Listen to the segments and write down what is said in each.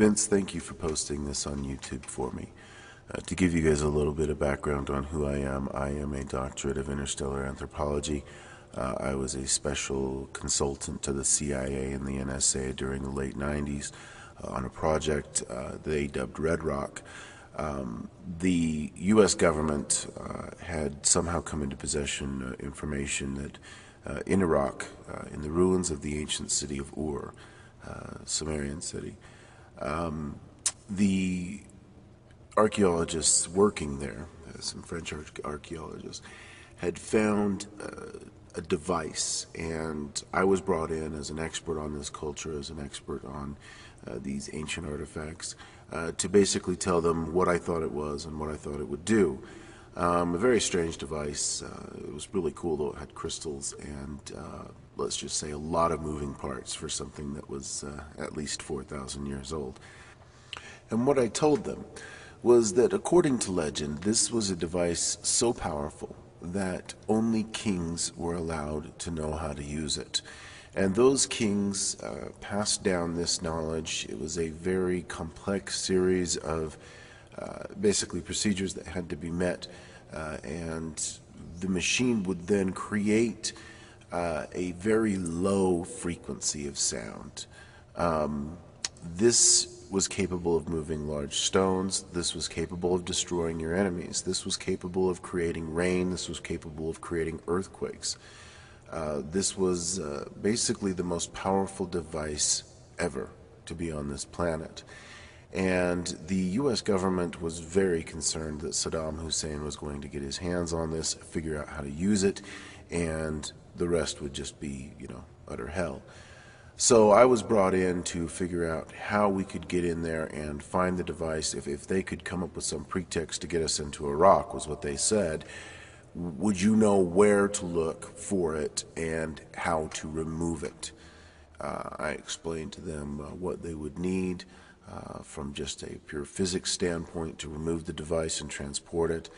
Vince, thank you for posting this on YouTube for me. To give you guys a little bit of background on who I am a doctorate of interstellar anthropology. I was a special consultant to the CIA and the NSA during the late 90s on a project they dubbed Red Rock. The U.S. government had somehow come into possession information that in Iraq, in the ruins of the ancient city of Ur, Sumerian city, the archaeologists working there, some French archaeologists, had found a device, and I was brought in as an expert on this culture, as an expert on these ancient artifacts, to basically tell them what I thought it was and what I thought it would do. A very strange device. It was really cool, though. It had crystals and, let's just say, a lot of moving parts for something that was at least 4,000 years old. And what I told them was that, according to legend, this was a device so powerful that only kings were allowed to know how to use it. And those kings passed down this knowledge. It was a very complex series of basically procedures that had to be met, and the machine would then create a very low frequency of sound. This was capable of moving large stones. This was capable of destroying your enemies. This was capable of creating rain. This was capable of creating earthquakes. This was basically the most powerful device ever to be on this planet. And the U.S. government was very concerned that Saddam Hussein was going to get his hands on this, figure out how to use it, and the rest would just be, utter hell. So I was brought in to figure out how we could get in there and find the device. If they could come up with some pretext to get us into Iraq, was what they said, would you know where to look for it and how to remove it? I explained to them what they would need from just a pure physics standpoint to remove the device and transport it.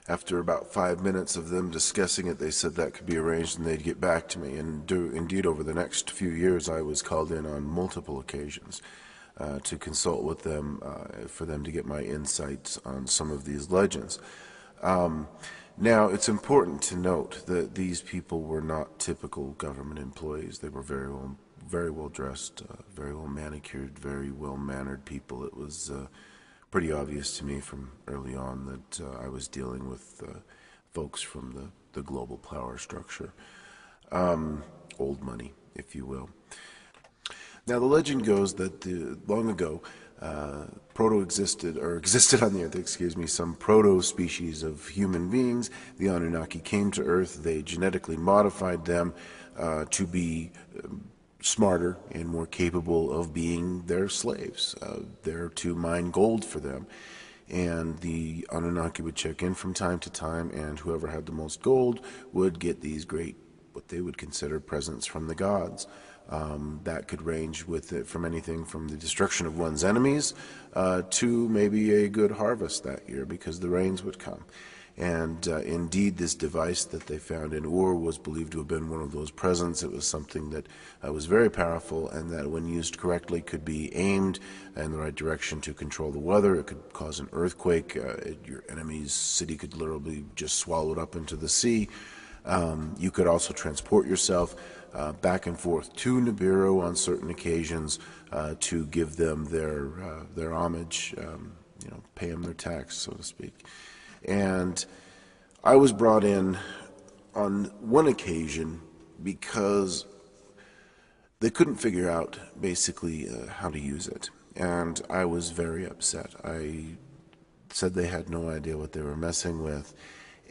After about 5 minutes of them discussing it, they said that could be arranged and they'd get back to me. And indeed, over the next few years, I was called in on multiple occasions to consult with them for them to get my insights on some of these legends. Now, it's important to note that these people were not typical government employees. They were very well dressed, very well manicured, very well mannered people. It was pretty obvious to me from early on that I was dealing with folks from the global power structure, old money, if you will. Now, the legend goes that long ago, existed on the Earth, some proto-species of human beings. The Anunnaki came to Earth. They genetically modified them to be smarter and more capable of being their slaves, there to mine gold for them. And the Anunnaki would check in from time to time, and whoever had the most gold would get these great, what they would consider presents from the gods. That could range with it from anything from the destruction of one's enemies to maybe a good harvest that year, because the rains would come. And indeed, this device that they found in Ur was believed to have been one of those presents. It was something that was very powerful, and that when used correctly could be aimed in the right direction to control the weather. It could cause an earthquake. Your enemy's city could literally just swallow it up into the sea. You could also transport yourself back and forth to Nibiru on certain occasions to give them their homage, pay them their tax, so to speak. And I was brought in on one occasion because they couldn't figure out basically how to use it. And I was very upset. I said they had no idea what they were messing with.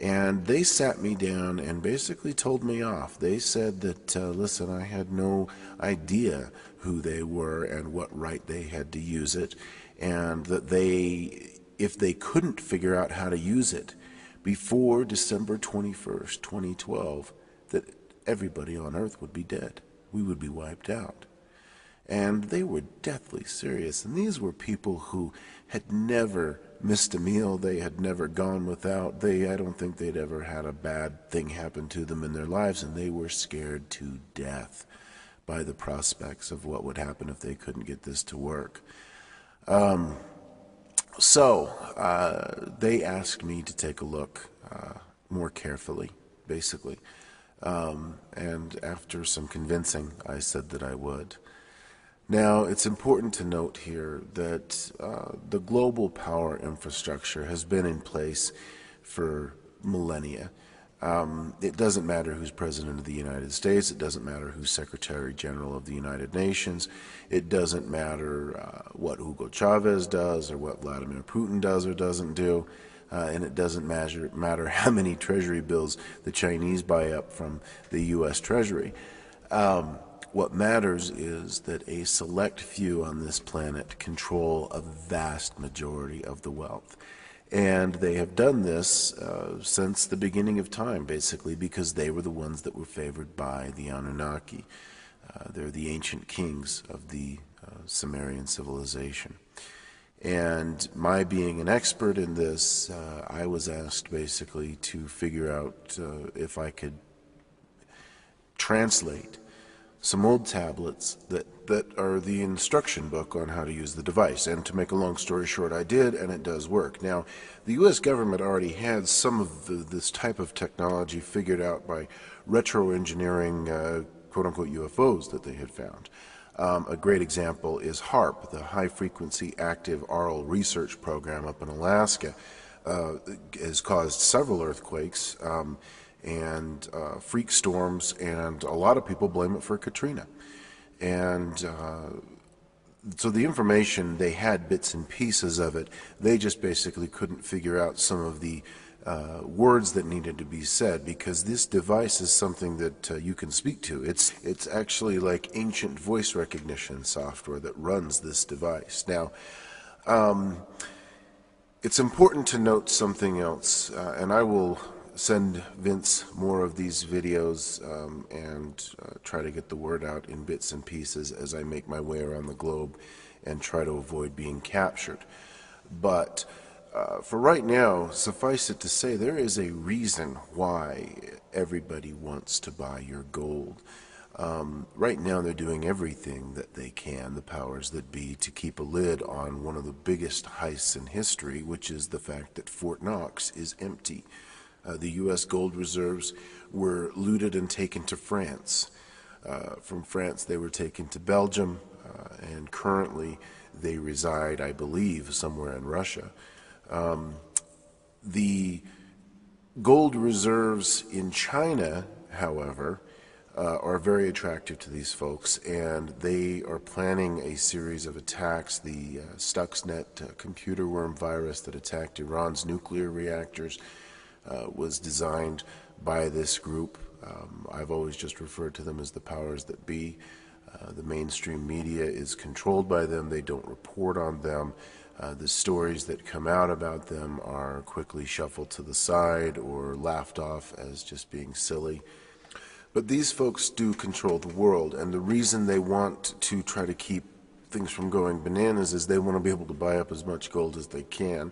And they sat me down and basically told me off. They said that, listen, I had no idea who they were and what right they had to use it, and that if they couldn't figure out how to use it before December 21st, 2012, that everybody on Earth would be dead. We would be wiped out. And they were deathly serious. And these were people who had never missed a meal. They had never gone without. I don't think they'd ever had a bad thing happen to them in their lives. And they were scared to death by the prospects of what would happen if they couldn't get this to work. They asked me to take a look more carefully, basically. And after some convincing, I said that I would. Now, it's important to note here that the global power infrastructure has been in place for millennia. It doesn't matter who's President of the United States. It doesn't matter who's Secretary General of the United Nations. It doesn't matter what Hugo Chavez does or what Vladimir Putin does or doesn't do. And it doesn't matter how many treasury bills the Chinese buy up from the U.S. Treasury. What matters is that a select few on this planet control a vast majority of the wealth. And they have done this since the beginning of time, basically, because they were the ones that were favored by the Anunnaki. They're the ancient kings of the Sumerian civilization. And my being an expert in this, I was asked basically to figure out if I could translate some old tablets that are the instruction book on how to use the device. And to make a long story short, I did, and it does work. Now, the U.S. government already had some of this type of technology figured out by retro-engineering quote-unquote UFOs that they had found. A great example is HAARP, the High Frequency Active Auroral Research Program up in Alaska. Has caused several earthquakes and freak storms, and a lot of people blame it for Katrina. And so the information, they had bits and pieces of it. They just basically couldn't figure out some of the words that needed to be said, because this device is something that you can speak to. It's actually like ancient voice recognition software that runs this device. Now, it's important to note something else, and I will send Vince more of these videos and try to get the word out in bits and pieces as I make my way around the globe and try to avoid being captured. But for right now, suffice it to say, there is a reason why everybody wants to buy your gold. Right now they're doing everything that they can, the powers that be, to keep a lid on one of the biggest heists in history, which is the fact that Fort Knox is empty. The U.S. gold reserves were looted and taken to France. From France they were taken to Belgium, and currently they reside, I believe, somewhere in Russia. The gold reserves in China, however, are very attractive to these folks, and they are planning a series of attacks. The Stuxnet computer worm virus that attacked Iran's nuclear reactors was designed by this group. I've always just referred to them as the powers that be. The mainstream media is controlled by them. They don't report on them. The stories that come out about them are quickly shuffled to the side or laughed off as just being silly. But these folks do control the world, and the reason they want to try to keep things from going bananas is they want to be able to buy up as much gold as they can.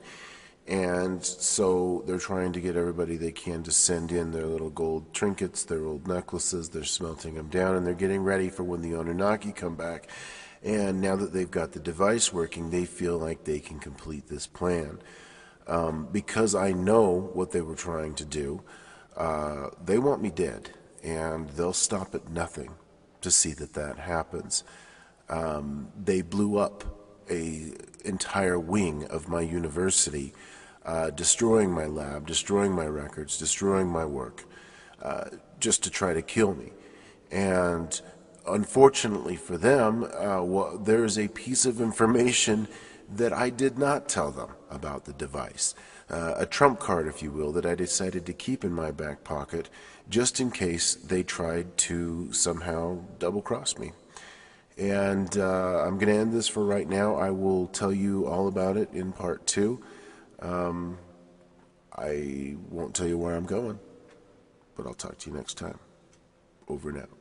And so they're trying to get everybody they can to send in their little gold trinkets, their old necklaces. They're smelting them down, and they're getting ready for when the Anunnaki come back. And now that they've got the device working, they feel like they can complete this plan. Because I know what they were trying to do, they want me dead, and they'll stop at nothing to see that that happens. They blew up an entire wing of my university, destroying my lab, destroying my records, destroying my work, just to try to kill me. And unfortunately for them, there is a piece of information that I did not tell them about the device. A trump card, if you will, that I decided to keep in my back pocket just in case they tried to somehow double-cross me. And I'm going to end this for right now. I will tell you all about it in part 2. I won't tell you where I'm going, but I'll talk to you next time. Over and out.